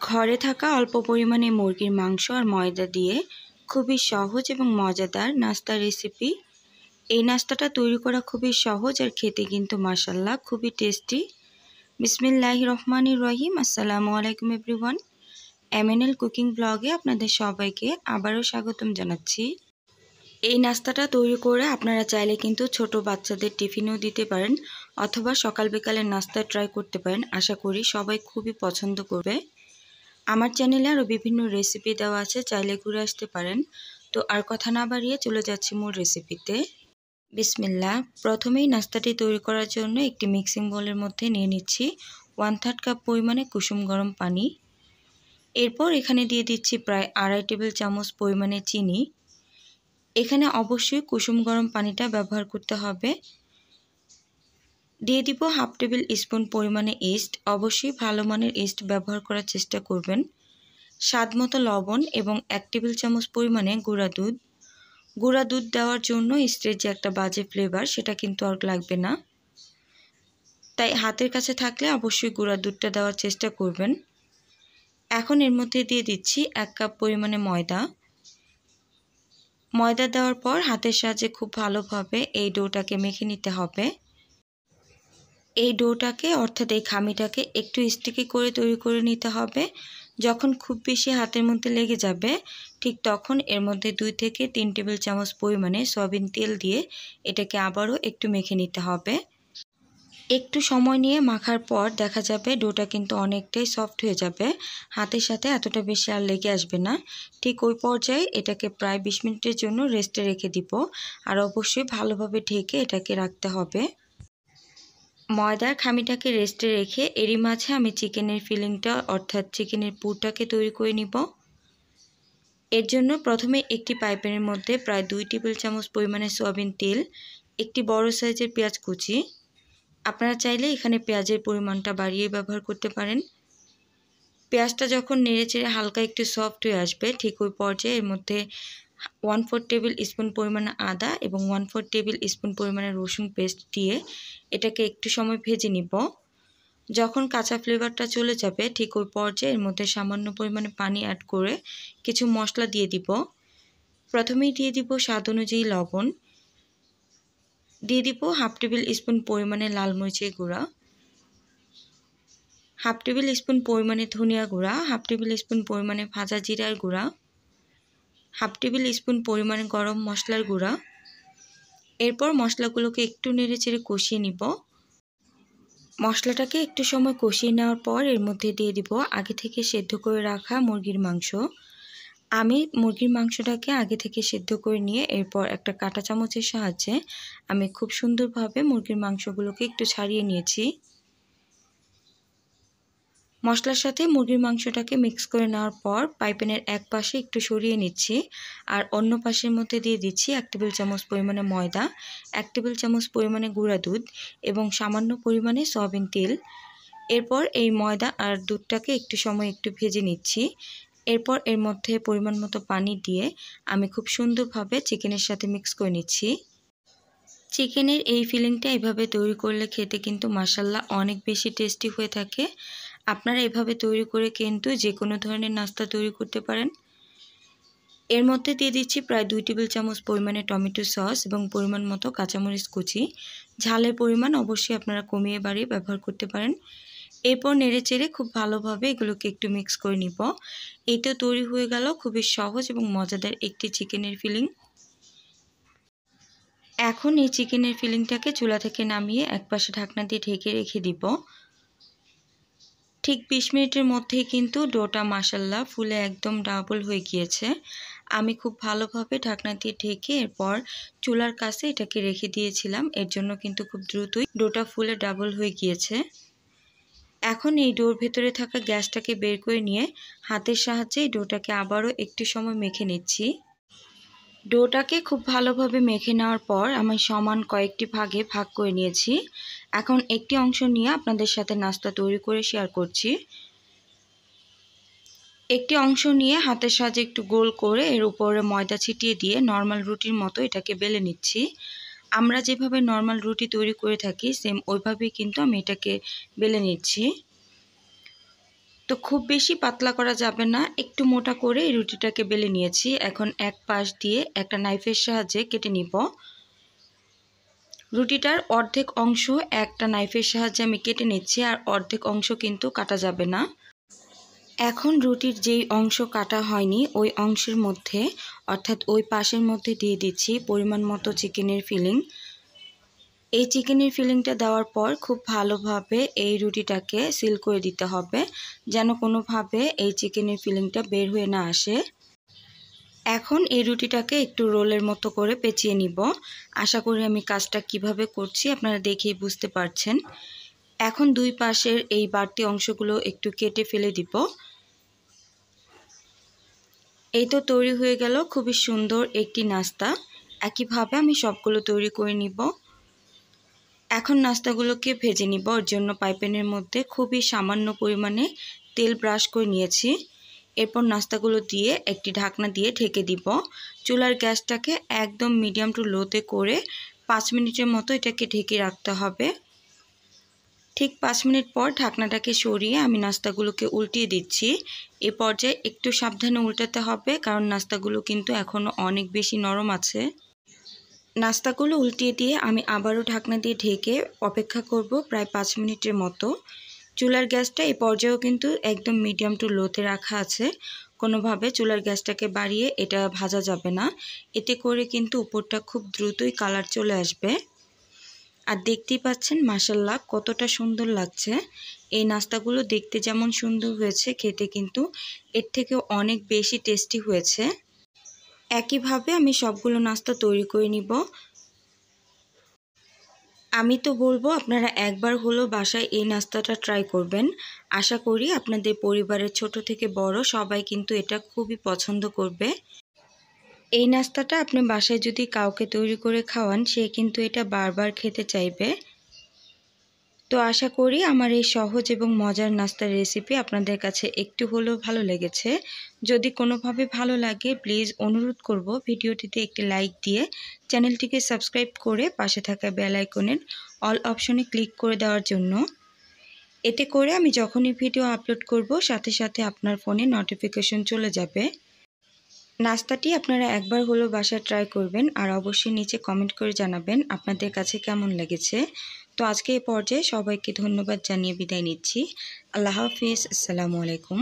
ঘরে থাকা অল্প পরিমাণে মুরগির মাংস আর ময়দা দিয়ে খুবই সহজ এবং মজাদার নাস্তার রেসিপি। এই নাস্তাটা তৈরি করা খুবই সহজ আর খেতে কিন্তু মাশাআল্লাহ খুবই টেস্টি। বিসমিল্লাহির রহমানির রহিম। আসসালামু আলাইকুম এভরিওয়ান। MNL কুকিং ব্লগে আপনাদের সবাইকে আবারও স্বাগতম জানাচ্ছি। এই নাস্তাটা তৈরি করে আপনারা চাইলে কিন্তু ছোট বাচ্চাদের টিফিনেও দিতে পারেন অথবা সকাল বিকালের নাস্তা ট্রাই করতে পারেন। আশা করি সবাই খুবই পছন্দ করবে। আমার চ্যানেলে আরও বিভিন্ন রেসিপি দেওয়া আছে, চাইলে ঘুরে আসতে পারেন। তো আর কথা না বাড়িয়ে চলে যাচ্ছি মূল রেসিপিতে। বিসমিল্লাহ। প্রথমেই নাস্তাটি তৈরি করার জন্য একটি মিক্সিং বোলের মধ্যে নিয়ে নিচ্ছি 1/3 কাপ পরিমাণে কুসুম গরম পানি। এরপর এখানে দিয়ে দিচ্ছি প্রায় 2.5 টেবিল চামচ পরিমাণে চিনি। এখানে অবশ্যই কুসুম গরম পানিটা ব্যবহার করতে হবে। দিয়ে দিব 1/2 টেবিল স্পুন পরিমাণে ইস্ট। অবশ্যই ভালো মানের ইস্ট ব্যবহার করার চেষ্টা করবেন। স্বাদ মতো লবণ এবং 1 টেবিল চামচ পরিমাণে গুঁড়া দুধ। গুঁড়া দুধ দেওয়ার জন্য ইস্টের যে একটা বাজে ফ্লেভার সেটা কিন্তু আর লাগবে না, তাই হাতের কাছে থাকলে অবশ্যই গুঁড়া দুধটা দেওয়ার চেষ্টা করবেন। এখন এর মধ্যে দিয়ে দিচ্ছি 1 কাপ পরিমাণে ময়দা। ময়দা দেওয়ার পর হাতের সাহায্যে খুব ভালোভাবে এই ডোটাকে মেখে নিতে হবে। এই ডোটাকে অর্থাৎ এই খামিটাকে একটু স্টিকি করে তৈরি করে নিতে হবে। যখন খুব বেশি হাতের মধ্যে লেগে যাবে ঠিক তখন এর মধ্যে 2 থেকে 3 টেবিল চামচ পরিমাণে সয়াবিন তেল দিয়ে এটাকে আবারও একটু মেখে নিতে হবে। একটু সময় নিয়ে মাখার পর দেখা যাবে ডোটা কিন্তু অনেকটাই সফট হয়ে যাবে, হাতের সাথে এতটা বেশি আর লেগে আসবে না। ঠিক ওই পর্যায়ে এটাকে প্রায় 20 মিনিটের জন্য রেস্টে রেখে দিব, আর অবশ্যই ভালোভাবে ঢেকে এটাকে রাখতে হবে। ময়দার খামিটাকে রেস্টে রেখে এরই মাঝে আমি চিকেনের ফিলিংটা অর্থাৎ চিকেনের পুরটাকে তৈরি করে নিব। এর জন্য প্রথমে একটি পাইপের মধ্যে প্রায় 2 টেবিল চামচ পরিমাণে সয়াবিন তেল, একটি বড় সাইজের পেঁয়াজ কুচি। আপনারা চাইলে এখানে পেঁয়াজের পরিমাণটা বাড়িয়ে ব্যবহার করতে পারেন। পেঁয়াজটা যখন নেড়েচেড়ে হালকা একটু সফট হয়ে আসবে ঠিক ওই পর্যায়ে এর মধ্যে 1/4 টেবিল স্পুন পরিমাণে আদা এবং 1/4 টেবিল স্পুন পরিমাণে রসুন পেস্ট দিয়ে এটাকে একটু সময় ভেজে নিব। যখন কাঁচা ফ্লেভারটা চলে যাবে ঠিক ওই পর্যায়ে এর মধ্যে সামান্য পরিমাণে পানি অ্যাড করে কিছু মশলা দিয়ে দিব। প্রথমেই দিয়ে দিব স্বাদ অনুযায়ী লবণ, দিয়ে দিব 1/2 টেবিল স্পুন পরিমাণে লাল মরিচের গুঁড়া, 1/2 টেবিল স্পুন পরিমাণে ধনিয়া গুঁড়া, 1/2 টেবিল স্পুন পরিমাণে ভাজা জিরার গুঁড়া, 1/2 টেবিল স্পুন পরিমাণে গরম মশলার গুঁড়া। এরপর মশলাগুলোকে একটু নেড়েচেড়ে কষিয়ে নিব। মশলাটাকে একটু সময় কষিয়ে নেওয়ার পর এর মধ্যে দিয়ে দিব আগে থেকে সেদ্ধ করে রাখা মুরগির মাংস। আমি মুরগির মাংসটাকে আগে থেকে সেদ্ধ করে নিয়ে এরপর একটা কাঁটা চামচের সাহায্যে আমি খুব সুন্দরভাবে মুরগির মাংসগুলোকে একটু ছাড়িয়ে নিয়েছি। মশলার সাথে মুরগির মাংসটাকে মিক্স করে নেওয়ার পর পাইপেনের এক পাশে একটু সরিয়ে নিচ্ছি, আর অন্য পাশের মধ্যে দিয়ে দিচ্ছি 1 টেবিল চামচ পরিমাণে ময়দা, 1 টেবিল চামচ পরিমাণে গুঁড়া দুধ এবং সামান্য পরিমাণে সয়াবিন তেল। এরপর এই ময়দা আর দুধটাকে একটু সময় একটু ভেজে নিচ্ছি। এরপর এর মধ্যে পরিমাণ মতো পানি দিয়ে আমি খুব সুন্দরভাবে চিকেনের সাথে মিক্স করে নিচ্ছি। চিকেনের এই ফিলিংটা এভাবে তৈরি করলে খেতে কিন্তু মাশাআল্লাহ অনেক বেশি টেস্টি হয়ে থাকে। আপনারা এভাবে তৈরি করে কিন্তু যে কোনো ধরনের নাস্তা তৈরি করতে পারেন। এর মধ্যে দিয়ে দিচ্ছি প্রায় 2 টেবিল চামচ পরিমাণে টমেটো সস এবং পরিমাণ মতো কাঁচামরিচ কুচি। ঝালের পরিমাণ অবশ্যই আপনারা কমিয়ে বাড়িয়ে ব্যবহার করতে পারেন। এরপর নেড়েচেড়ে খুব ভালোভাবে এগুলোকে একটু মিক্স করে নিব। এই তো তৈরি হয়ে গেল খুবই সহজ এবং মজাদার একটি চিকেনের ফিলিং। এখন এই চিকেনের ফিলিংটাকে চুলা থেকে নামিয়ে একপাশে ঢাকনা দিয়ে ঢেকে রেখে দিব। ঠিক 20 মিনিটের মধ্যেই কিন্তু ডোটা মাশাআল্লাহ ফুলে একদম ডাবল হয়ে গিয়েছে। আমি খুব ভালোভাবে ঢাকনা দিয়ে ঢেকে এরপর চুলার কাছে এটাকে রেখে দিয়েছিলাম, এর জন্য কিন্তু খুব দ্রুতই ডোটা ফুলে ডাবল হয়ে গিয়েছে। এখন এই ডোর ভেতরে থাকা গ্যাসটাকে বের করে নিয়ে হাতের সাহায্যে এই ডোটাকে আবারও একটু সময় মেখে নিচ্ছি। ডোটাকে খুব ভালোভাবে মেখে নেওয়ার পর আমি সমান কয়েকটি ভাগে ভাগ করে নিয়েছি। এখন একটি অংশ নিয়ে আপনাদের সাথে নাস্তা তৈরি করে শেয়ার করছি। একটি অংশ নিয়ে হাতের সাহায্যে একটু গোল করে এর উপরে ময়দা ছিটিয়ে দিয়ে নর্মাল রুটির মতো এটাকে বেলে নিচ্ছি। আমরা যেভাবে নর্মাল রুটি তৈরি করে থাকি সেম ওইভাবেই কিন্তু আমি এটাকে বেলে নিচ্ছি। তো খুব বেশি পাতলা করা যাবে না, একটু মোটা করে এই রুটিটাকে বেলে নিয়েছি। এখন এক পাশ দিয়ে একটা নাইফের সাহায্যে কেটে নিব। রুটিটার অর্ধেক অংশ একটা নাইফের সাহায্যে আমি কেটে নিচ্ছি, আর অর্ধেক অংশ কিন্তু কাটা যাবে না। এখন রুটির যেই অংশ কাটা হয়নি ওই অংশের মধ্যে অর্থাৎ ওই পাশের মধ্যে দিয়ে দিচ্ছি পরিমাণ মতো চিকেনের ফিলিং। এই চিকেনের ফিলিংটা দেওয়ার পর খুব ভালোভাবে এই রুটিটাকে সিল করে দিতে হবে, যেন কোনোভাবে এই চিকেনের ফিলিংটা বের হয়ে না আসে। এখন এই রুটিটাকে একটু রোলের মতো করে পেঁচিয়ে নিব। আশা করি আমি কাজটা কিভাবে করছি আপনারা দেখেই বুঝতে পারছেন। এখন দুই পাশের এই বাড়তি অংশগুলো একটু কেটে ফেলে দিব। এই তো তৈরি হয়ে গেল খুবই সুন্দর একটি নাস্তা। একইভাবে আমি সবগুলো তৈরি করে নিব। এখন নাস্তাগুলোকে ভেজে নিব। ওর জন্য পাইপ্যানের মধ্যে খুবই সামান্য পরিমাণে তেল ব্রাশ করে নিয়েছি। এরপর নাস্তাগুলো দিয়ে একটি ঢাকনা দিয়ে ঢেকে দিব। চুলার গ্যাসটাকে একদম মিডিয়াম টু লোতে করে 5 মিনিটের মতো এটাকে ঢেকে রাখতে হবে। ঠিক 5 মিনিট পর ঢাকনাটাকে সরিয়ে আমি নাস্তাগুলোকে উল্টিয়ে দিচ্ছি। এ পর্যায়ে একটু সাবধানে উল্টাতে হবে, কারণ নাস্তাগুলো কিন্তু এখনও অনেক বেশি নরম আছে। নাস্তাগুলো উল্টিয়ে দিয়ে আমি আবারও ঢাকনা দিয়ে ঢেকে অপেক্ষা করব প্রায় 5 মিনিটের মতো। চুলার গ্যাসটা এই পর্যায়েও কিন্তু একদম মিডিয়াম টু লোতে রাখা আছে। কোনোভাবে চুলার গ্যাসটাকে বাড়িয়ে এটা ভাজা যাবে না, এতে করে কিন্তু উপরটা খুব দ্রুতই কালার চলে আসবে। আর দেখতেই পাচ্ছেন মাশাআল্লাহ কতটা সুন্দর লাগছে। এই নাস্তাগুলো দেখতে যেমন সুন্দর হয়েছে, খেতে কিন্তু এর থেকেও অনেক বেশি টেস্টি হয়েছে। একইভাবে আমি সবগুলো নাস্তা তৈরি করে নিব। আমি তো বলবো আপনারা একবার হলো বাসায় এই নাস্তাটা ট্রাই করবেন। আশা করি আপনাদের পরিবারের ছোট থেকে বড় সবাই কিন্তু এটা খুবই পছন্দ করবে। এই নাস্তাটা আপনি বাসায় যদি কাউকে তৈরি করে খাওয়ান, সে কিন্তু এটা বারবার খেতে চাইবে। তো আশা করি আমার এই সহজ এবং মজার নাস্তার রেসিপি আপনাদের কাছে একটু হলেও ভালো লেগেছে। যদি কোনোভাবে ভালো লাগে প্লিজ অনুরোধ করব ভিডিওটিতে একটি লাইক দিয়ে চ্যানেলটিকে সাবস্ক্রাইব করে পাশে থাকা বেল আইকনের অল অপশনে ক্লিক করে দেওয়ার জন্য। এতে করে আমি যখনই ভিডিও আপলোড করব সাথে সাথে আপনার ফোনে নোটিফিকেশন চলে যাবে। নাস্তাটি আপনারা একবার হলো বাসায় ট্রাই করবেন, আর অবশ্যই নিচে কমেন্ট করে জানাবেন আপনাদের কাছে কেমন লেগেছে। তো আজকে এই পর্যায়ে সবাইকে ধন্যবাদ জানিয়ে বিদায় নিচ্ছি। আল্লাহ হাফিজ, আসসালামু আলাইকুম।